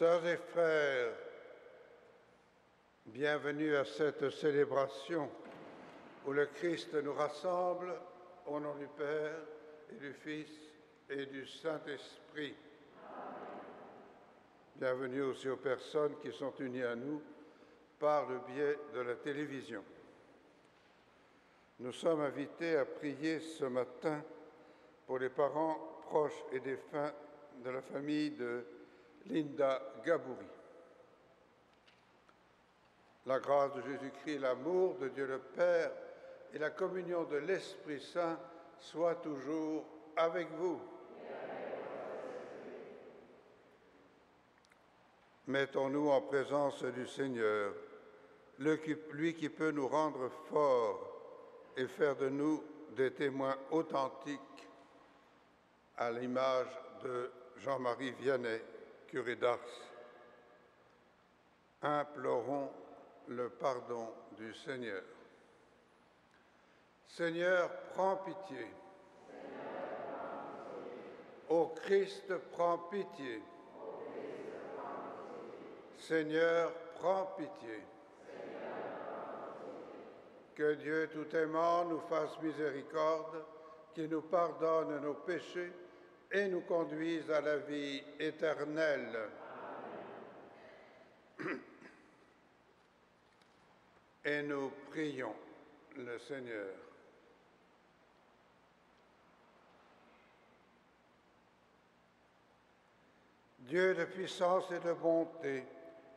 Sœurs et frères, bienvenue à cette célébration où le Christ nous rassemble au nom du Père et du Fils et du Saint-Esprit. Bienvenue aussi aux personnes qui sont unies à nous par le biais de la télévision. Nous sommes invités à prier ce matin pour les parents proches et défunts de la famille de Linda Gabouri. La grâce de Jésus-Christ, l'amour de Dieu le Père et la communion de l'Esprit Saint soient toujours avec vous. Mettons-nous en présence du Seigneur, lui qui peut nous rendre forts et faire de nous des témoins authentiques à l'image de Jean-Marie Vianney, curé d'Ars. Implorons le pardon du Seigneur. Seigneur, prends pitié. Ô Christ, prends pitié. Seigneur, prends pitié. Que Dieu tout aimant nous fasse miséricorde, qu'il nous pardonne nos péchés et nous conduise à la vie éternelle. Amen. Et nous prions le Seigneur. Dieu de puissance et de bonté,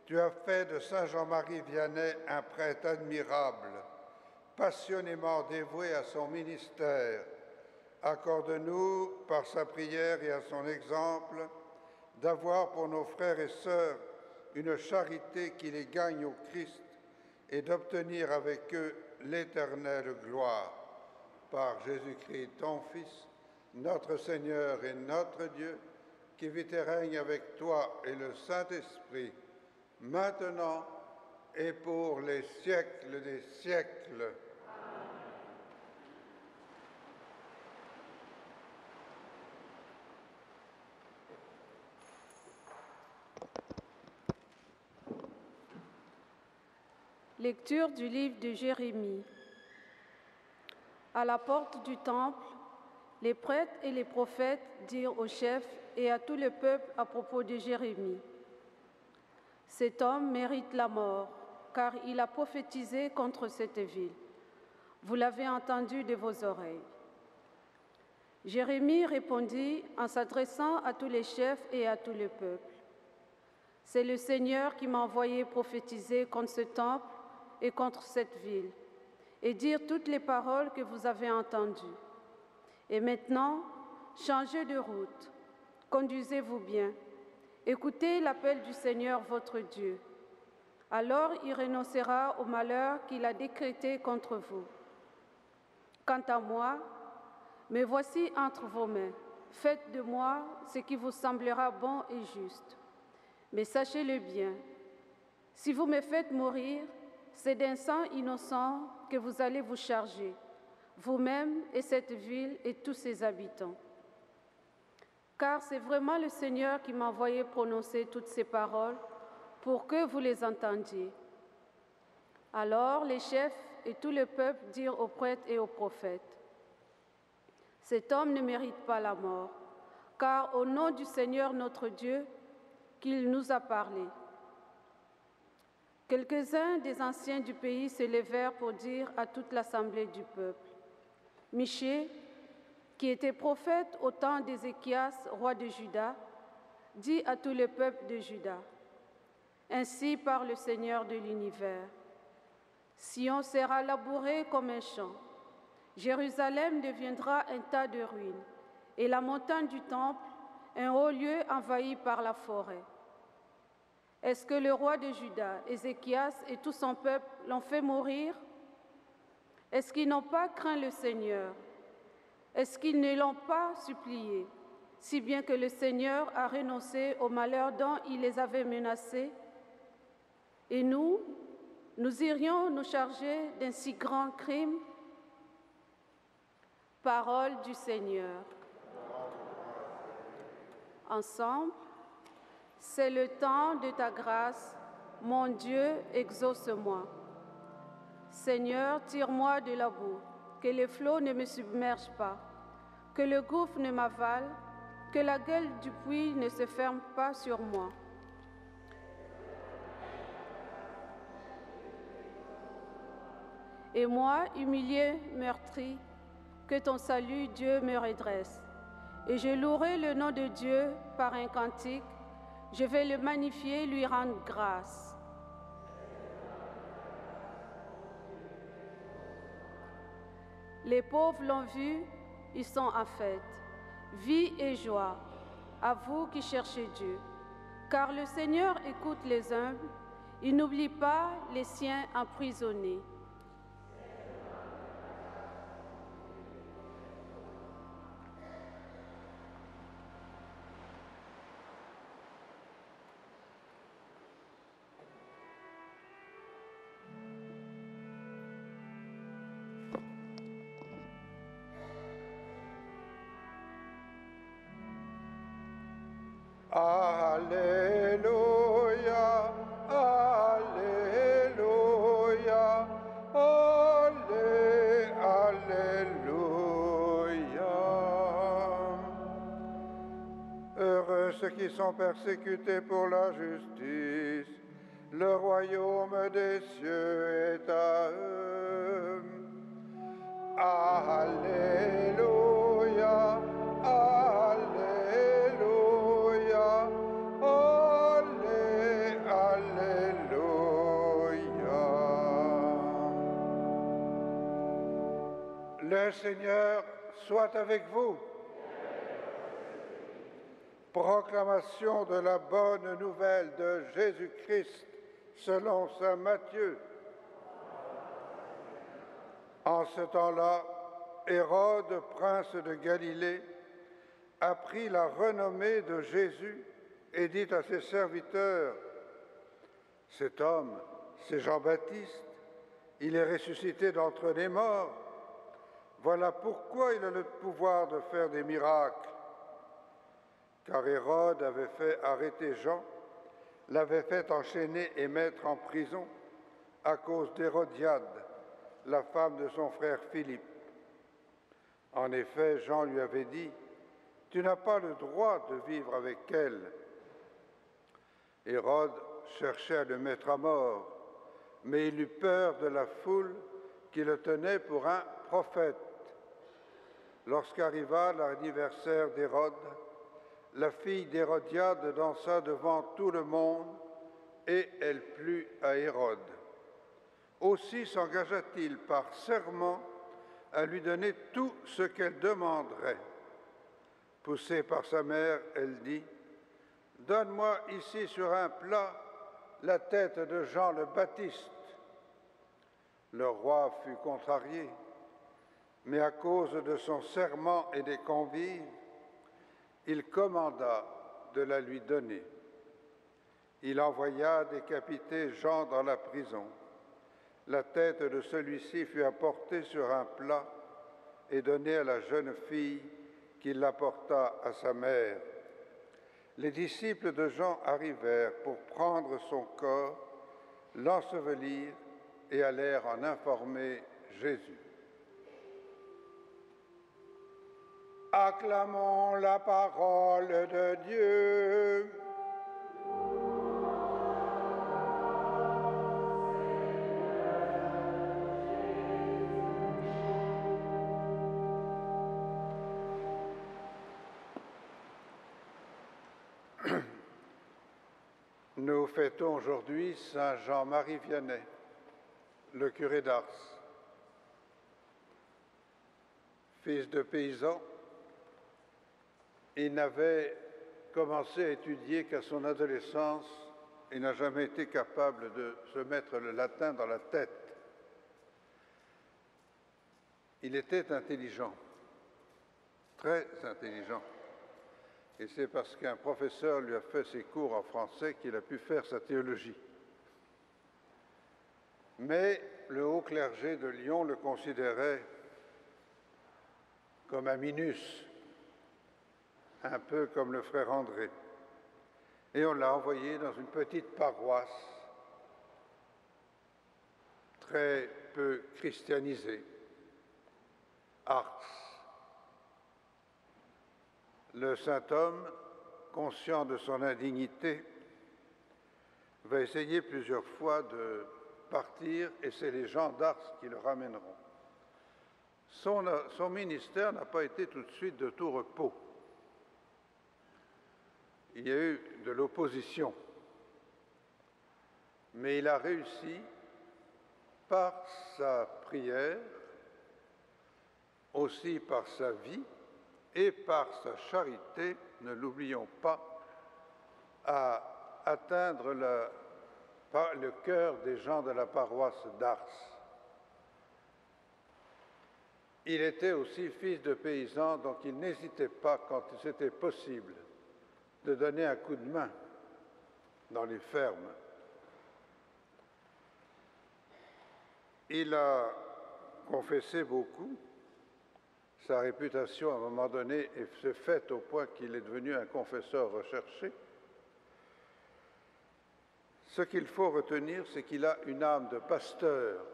tu as fait de Saint Jean-Marie Vianney un prêtre admirable, passionnément dévoué à son ministère. Accorde-nous, par sa prière et à son exemple, d'avoir pour nos frères et sœurs une charité qui les gagne au Christ et d'obtenir avec eux l'éternelle gloire. Par Jésus-Christ, ton Fils, notre Seigneur et notre Dieu, qui vit et règne avec toi et le Saint-Esprit, maintenant et pour les siècles des siècles. Lecture du livre de Jérémie. À la porte du temple, les prêtres et les prophètes dirent aux chefs et à tout le peuple à propos de Jérémie: cet homme mérite la mort, car il a prophétisé contre cette ville. Vous l'avez entendu de vos oreilles. Jérémie répondit en s'adressant à tous les chefs et à tout le peuple: c'est le Seigneur qui m'a envoyé prophétiser contre ce temple et contre cette ville, et dire toutes les paroles que vous avez entendues. Et maintenant, changez de route, conduisez-vous bien, écoutez l'appel du Seigneur votre Dieu. Alors il renoncera au malheur qu'il a décrété contre vous. Quant à moi, me voici entre vos mains. Faites de moi ce qui vous semblera bon et juste. Mais sachez-le bien, si vous me faites mourir, c'est d'un sang innocent que vous allez vous charger, vous-même et cette ville et tous ses habitants. Car c'est vraiment le Seigneur qui m'a envoyé prononcer toutes ces paroles pour que vous les entendiez. Alors les chefs et tout le peuple dirent aux prêtres et aux prophètes: cet homme ne mérite pas la mort, car au nom du Seigneur notre Dieu, qu'il nous a parlé. Quelques-uns des anciens du pays se levèrent pour dire à toute l'assemblée du peuple: Michée, qui était prophète au temps d'Ézéchias, roi de Juda, dit à tout le peuple de Juda: ainsi parle le Seigneur de l'univers. Sion sera labouré comme un champ, Jérusalem deviendra un tas de ruines, et la montagne du temple un haut lieu envahi par la forêt. Est-ce que le roi de Juda, Ézéchias, et tout son peuple l'ont fait mourir? Est-ce qu'ils n'ont pas craint le Seigneur? Est-ce qu'ils ne l'ont pas supplié, si bien que le Seigneur a renoncé au malheur dont il les avait menacés? Et nous irions nous charger d'un si grand crime? Parole du Seigneur. Ensemble, C'est le temps de ta grâce, mon Dieu, exauce-moi. Seigneur, tire-moi de la boue, que les flots ne me submergent pas, que le gouffre ne m'avale, que la gueule du puits ne se ferme pas sur moi. Et moi, humilié, meurtri, que ton salut, Dieu, me redresse. Et je louerai le nom de Dieu par un cantique, je vais le magnifier, lui rendre grâce. Les pauvres l'ont vu, ils sont en fête. Vie et joie, à vous qui cherchez Dieu. Car le Seigneur écoute les humbles, il n'oublie pas les siens emprisonnés. Alléluia, Alléluia, Allé, Alléluia. Heureux ceux qui sont persécutés pour la justice, le royaume des cieux est à eux. Alléluia, Alléluia, Allé, Alléluia. Le Seigneur soit avec vous. Proclamation de la bonne nouvelle de Jésus-Christ selon saint Matthieu. En ce temps-là, Hérode, prince de Galilée, apprit la renommée de Jésus et dit à ses serviteurs, « Cet homme, c'est Jean-Baptiste, il est ressuscité d'entre les morts. Voilà pourquoi il a le pouvoir de faire des miracles. » Car Hérode avait fait arrêter Jean, l'avait fait enchaîner et mettre en prison à cause d'Hérodiade, la femme de son frère Philippe. En effet, Jean lui avait dit, « Tu n'as pas le droit de vivre avec elle. » Hérode cherchait à le mettre à mort, mais il eut peur de la foule qui le tenait pour un prophète. Lorsqu'arriva l'anniversaire d'Hérode, la fille d'Hérodiade dansa devant tout le monde et elle plut à Hérode. Aussi s'engagea-t-il par serment à lui donner tout ce qu'elle demanderait. Poussée par sa mère, elle dit, « Donne-moi ici sur un plat la tête de Jean le Baptiste. » Le roi fut contrarié, mais à cause de son serment et des convives, il commanda de la lui donner. Il envoya décapiter Jean dans la prison. La tête de celui-ci fut apportée sur un plat et donnée à la jeune fille qui l'apporta à sa mère. Les disciples de Jean arrivèrent pour prendre son corps, l'ensevelir et allèrent en informer Jésus. Acclamons la parole de Dieu. Nous fêtons aujourd'hui Saint Jean-Marie Vianney, le curé d'Ars. Fils de paysan, il n'avait commencé à étudier qu'à son adolescence. Il n'a jamais été capable de se mettre le latin dans la tête. Il était intelligent, très intelligent. Et c'est parce qu'un professeur lui a fait ses cours en français qu'il a pu faire sa théologie. Mais le haut clergé de Lyon le considérait comme un minus, un peu comme le frère André. et on l'a envoyé dans une petite paroisse très peu christianisée, Ars. Le saint homme, conscient de son indignité, va essayer plusieurs fois de partir et c'est les gens d'Ars qui le ramèneront. Son ministère n'a pas été tout de suite de tout repos. Il y a eu de l'opposition, mais il a réussi par sa prière, aussi par sa vie et par sa charité, ne l'oublions pas, à atteindre le cœur des gens de la paroisse d'Ars. Il était aussi fils de paysan, donc il n'hésitait pas, quand c'était possible, de donner un coup de main dans les fermes. Il a confessé beaucoup. Sa réputation, à un moment donné, s'est faite au point qu'il est devenu un confesseur recherché. Ce qu'il faut retenir, c'est qu'il a une âme de pasteur,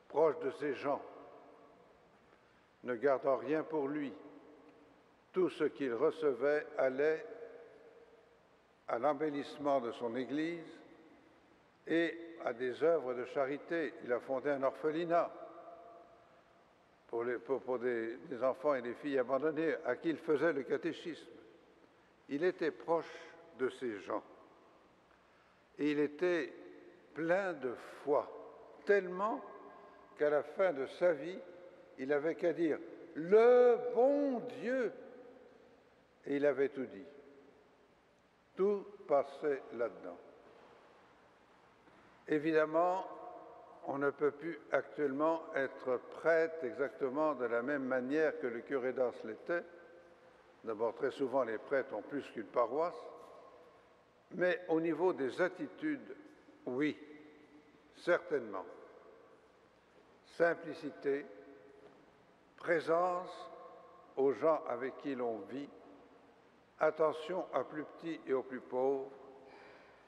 proche de ses gens, ne gardant rien pour lui. Tout ce qu'il recevait allait à l'embellissement de son Église et à des œuvres de charité. Il a fondé un orphelinat pour des enfants et des filles abandonnés à qui il faisait le catéchisme. Il était proche de ces gens et il était plein de foi, tellement qu'à la fin de sa vie, il n'avait qu'à dire « le bon Dieu » et il avait tout dit. Tout passait là-dedans. Évidemment, on ne peut plus actuellement être prêtre exactement de la même manière que le curé d'Ars l'était. D'abord, très souvent, les prêtres ont plus qu'une paroisse. Mais au niveau des attitudes, oui, certainement. Simplicité, présence aux gens avec qui l'on vit, attention aux plus petits et aux plus pauvres,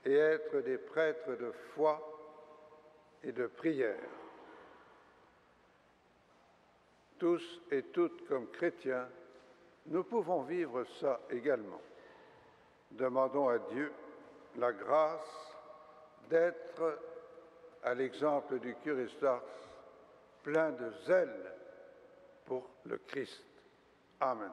et être des prêtres de foi et de prière. Tous et toutes comme chrétiens, nous pouvons vivre ça également. Demandons à Dieu la grâce d'être, à l'exemple du curé d'Ars, plein de zèle pour le Christ. Amen.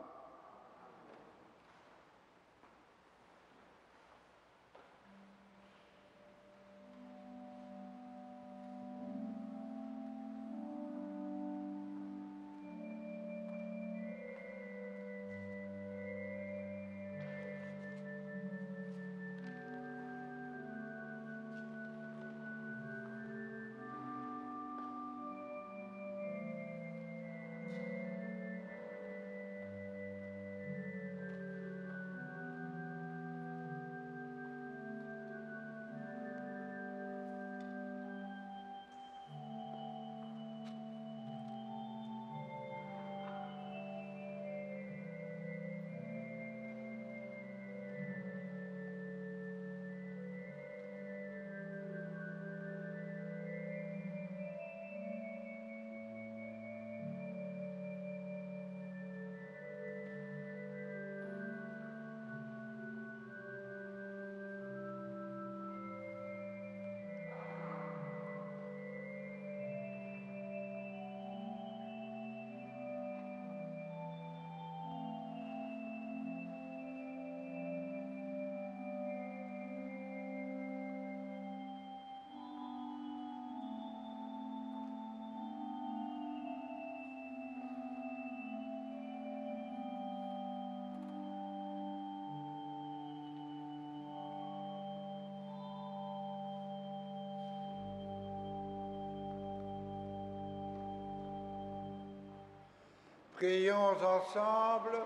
Prions ensemble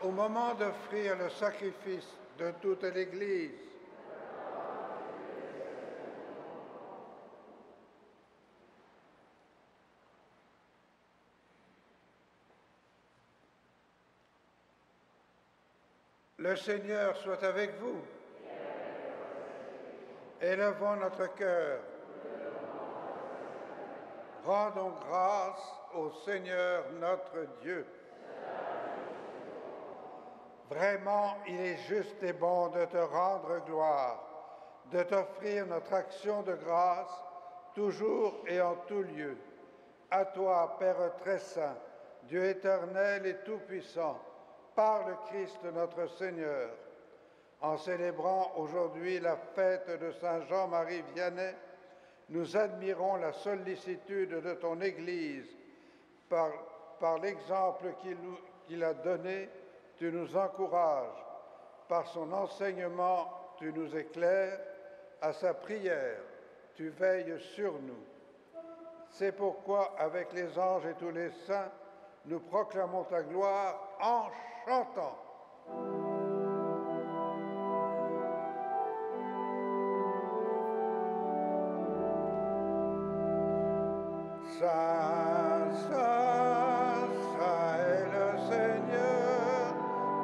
au moment d'offrir le sacrifice de toute l'Église. Le Seigneur soit avec vous. Élevons notre cœur. Rendons grâce au Seigneur notre Dieu. Vraiment, il est juste et bon de te rendre gloire, de t'offrir notre action de grâce, toujours et en tout lieu. À toi, Père très saint, Dieu éternel et tout-puissant, par le Christ notre Seigneur. En célébrant aujourd'hui la fête de Saint Jean-Marie Vianney, nous admirons la sollicitude de ton Église. Par l'exemple qu'il a donné, tu nous encourages. Par son enseignement, tu nous éclaires. À sa prière, tu veilles sur nous. C'est pourquoi, avec les anges et tous les saints, nous proclamons ta gloire en chantant. Saint, saint, saint est le Seigneur,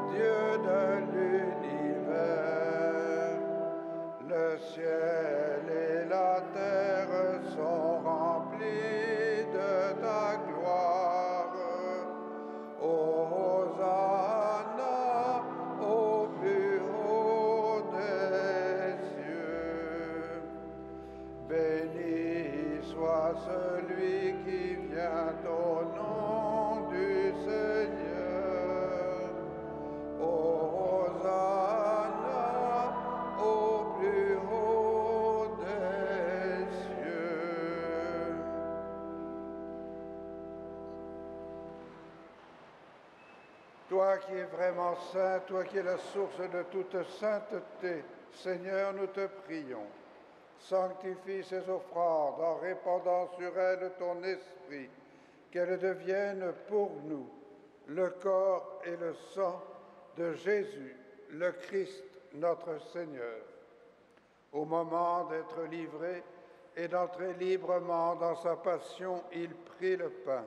Dieu de l'univers. Le ciel et la terre sont remplis de ta gloire. Hosanna au plus haut des cieux. Béni soit celui qui vient au nom du Seigneur. Hosanna au plus haut des cieux. Toi qui es vraiment saint, toi qui es la source de toute sainteté, Seigneur, nous te prions. Sanctifie ces offrandes en répandant sur elles ton esprit, qu'elles deviennent pour nous le corps et le sang de Jésus, le Christ, notre Seigneur. Au moment d'être livré et d'entrer librement dans sa passion, il prit le pain.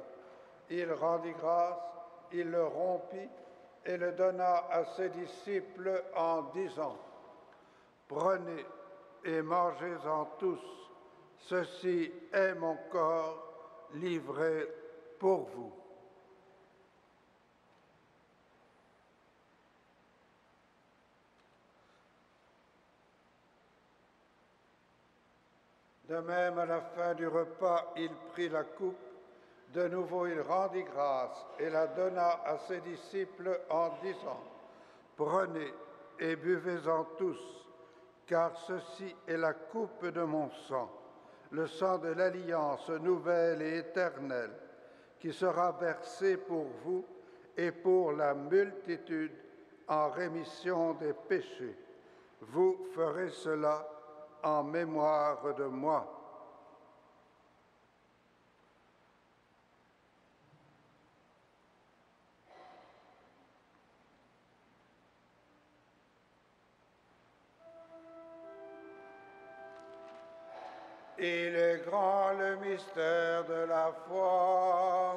Il rendit grâce, il le rompit et le donna à ses disciples en disant : « Prenez et mangez-en tous. Ceci est mon corps livré pour vous. » De même, à la fin du repas, il prit la coupe. De nouveau, il rendit grâce et la donna à ses disciples en disant : « Prenez et buvez-en tous. Car ceci est la coupe de mon sang, le sang de l'alliance nouvelle et éternelle, qui sera versé pour vous et pour la multitude en rémission des péchés. Vous ferez cela en mémoire de moi. » Il est grand le mystère de la foi.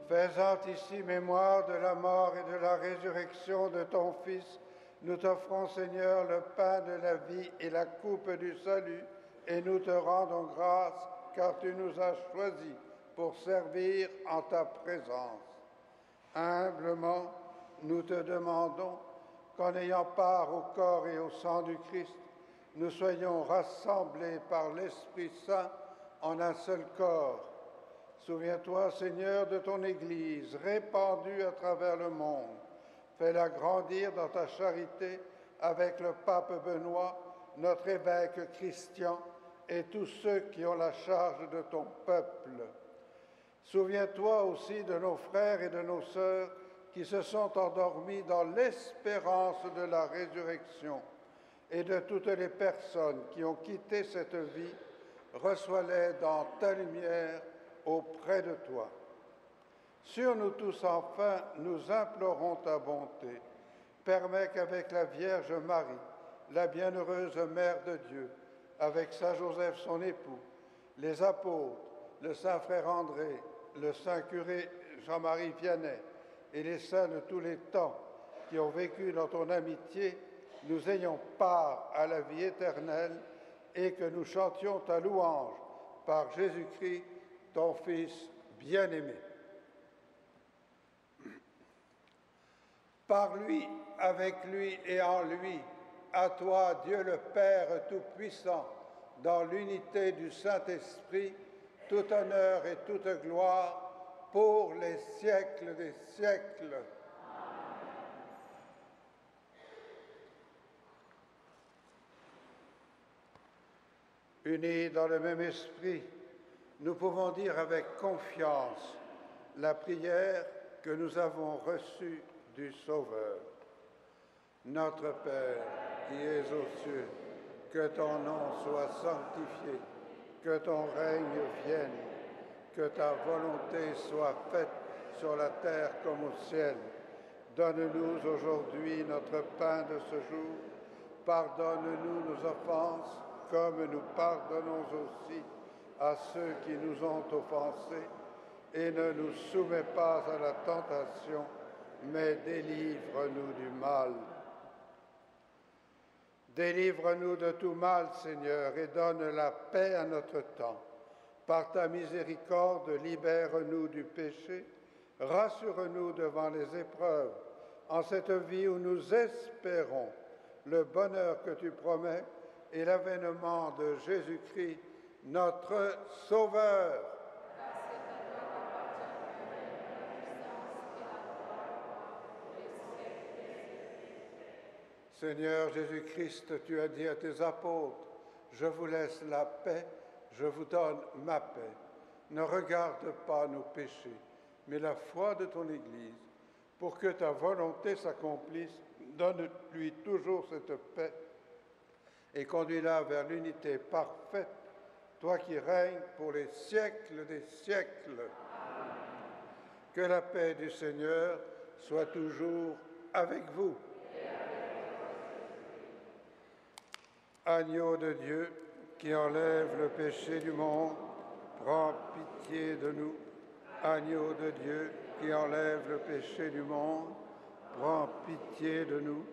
Faisant ici mémoire de la mort et de la résurrection de ton Fils, nous t'offrons, Seigneur, le pain de la vie et la coupe du salut, et nous te rendons grâce, car tu nous as choisis pour servir en ta présence. Humblement, nous te demandons qu'en ayant part au corps et au sang du Christ, nous soyons rassemblés par l'Esprit Saint en un seul corps. Souviens-toi, Seigneur, de ton Église répandue à travers le monde. Fais-la grandir dans ta charité avec le pape Benoît, notre évêque Christian et tous ceux qui ont la charge de ton peuple. Souviens-toi aussi de nos frères et de nos sœurs qui se sont endormis dans l'espérance de la résurrection. et de toutes les personnes qui ont quitté cette vie, reçois-les dans ta lumière auprès de toi. Sur nous tous, enfin, nous implorons ta bonté. Permets qu'avec la Vierge Marie, la bienheureuse Mère de Dieu, avec saint Joseph son époux, les apôtres, le saint frère André, le saint curé Jean-Marie Vianney et les saints de tous les temps qui ont vécu dans ton amitié, nous ayons part à la vie éternelle et que nous chantions ta louange par Jésus-Christ, ton Fils bien-aimé. Par lui, avec lui et en lui, à toi, Dieu le Père Tout-Puissant, dans l'unité du Saint-Esprit, tout honneur et toute gloire pour les siècles des siècles. Unis dans le même esprit, nous pouvons dire avec confiance la prière que nous avons reçue du Sauveur. Notre Père, qui es aux cieux, que ton nom soit sanctifié, que ton règne vienne, que ta volonté soit faite sur la terre comme au ciel. Donne-nous aujourd'hui notre pain de ce jour. Pardonne-nous nos offenses, comme nous pardonnons aussi à ceux qui nous ont offensés. Et ne nous soumets pas à la tentation, mais délivre-nous du mal. Délivre-nous de tout mal, Seigneur, et donne la paix à notre temps. Par ta miséricorde, libère-nous du péché, rassure-nous devant les épreuves, en cette vie où nous espérons le bonheur que tu promets et l'avènement de Jésus-Christ, notre Sauveur. Seigneur Jésus-Christ, tu as dit à tes apôtres, « Je vous laisse la paix, je vous donne ma paix. Ne regarde pas nos péchés, mais la foi de ton Église. Pour que ta volonté s'accomplisse, donne-lui toujours cette paix et conduis-la vers l'unité parfaite, toi qui règnes pour les siècles des siècles. » Que la paix du Seigneur soit toujours avec vous. Agneau de Dieu, qui enlève le péché du monde, prends pitié de nous. Agneau de Dieu, qui enlève le péché du monde, prends pitié de nous.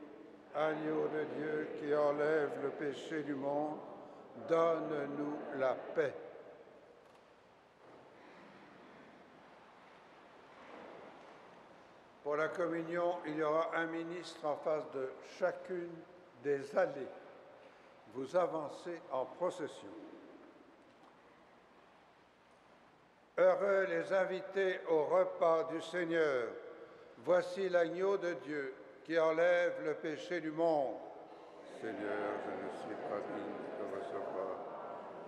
Agneau de Dieu, qui enlève le péché du monde, donne-nous la paix. Pour la communion, il y aura un ministre en face de chacune des allées. Vous avancez en procession. Heureux les invités au repas du Seigneur. Voici l'agneau de Dieu qui enlève le péché du monde. Seigneur, je ne suis pas digne de recevoir,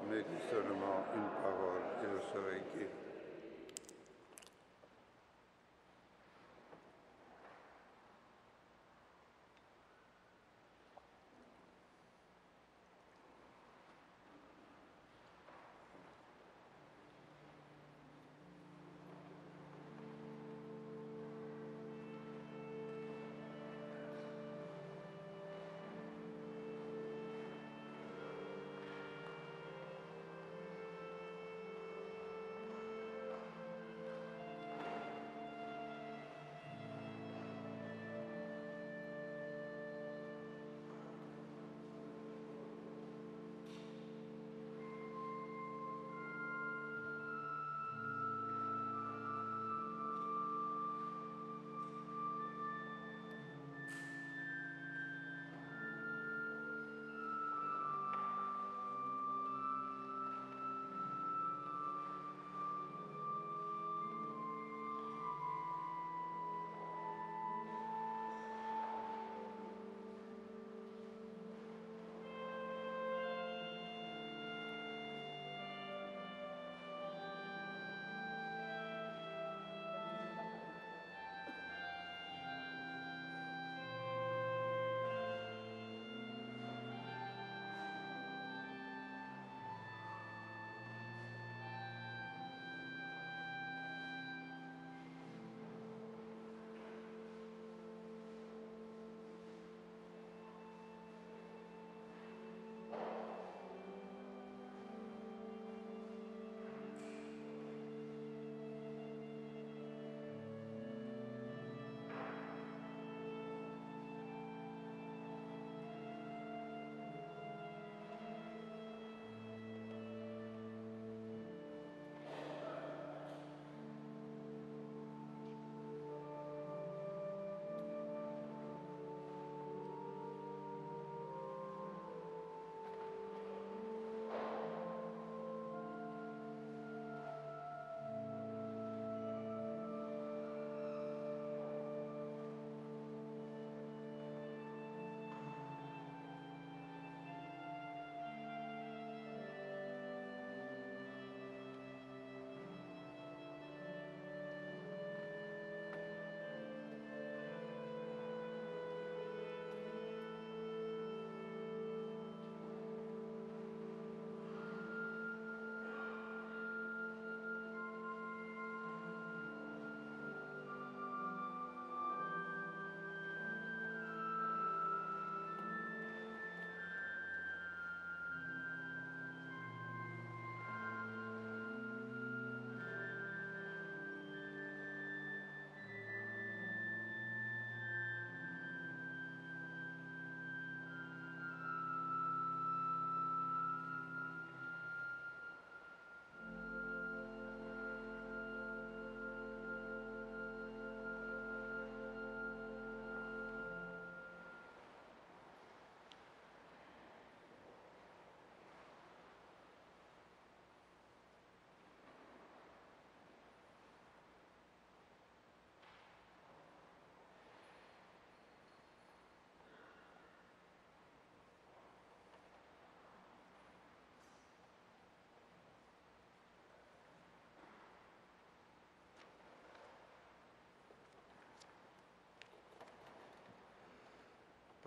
mais dis seulement une parole et je serai guéri.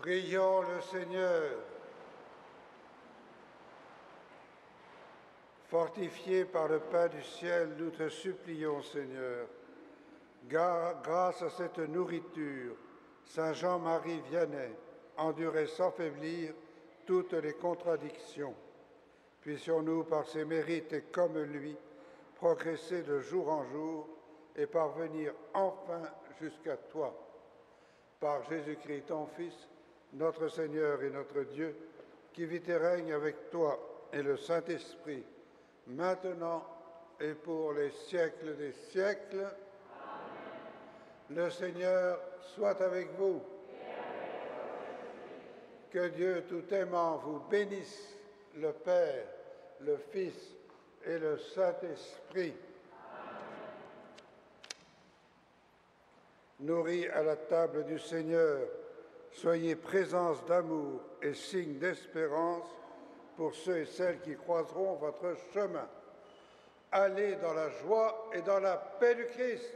Prions le Seigneur. Fortifiés par le pain du ciel, nous te supplions, Seigneur. Grâce à cette nourriture, Saint Jean-Marie Vianney endurait sans faiblir toutes les contradictions. Puissions-nous, par ses mérites et comme lui, progresser de jour en jour et parvenir enfin jusqu'à toi. Par Jésus-Christ, ton Fils, notre Seigneur et notre Dieu, qui vit et règne avec toi et le Saint-Esprit, maintenant et pour les siècles des siècles. Amen. Le Seigneur soit avec vous. Que Dieu tout aimant vous bénisse, le Père, le Fils et le Saint-Esprit. Nourris à la table du Seigneur, soyez présence d'amour et signe d'espérance pour ceux et celles qui croiseront votre chemin. Allez dans la joie et dans la paix du Christ.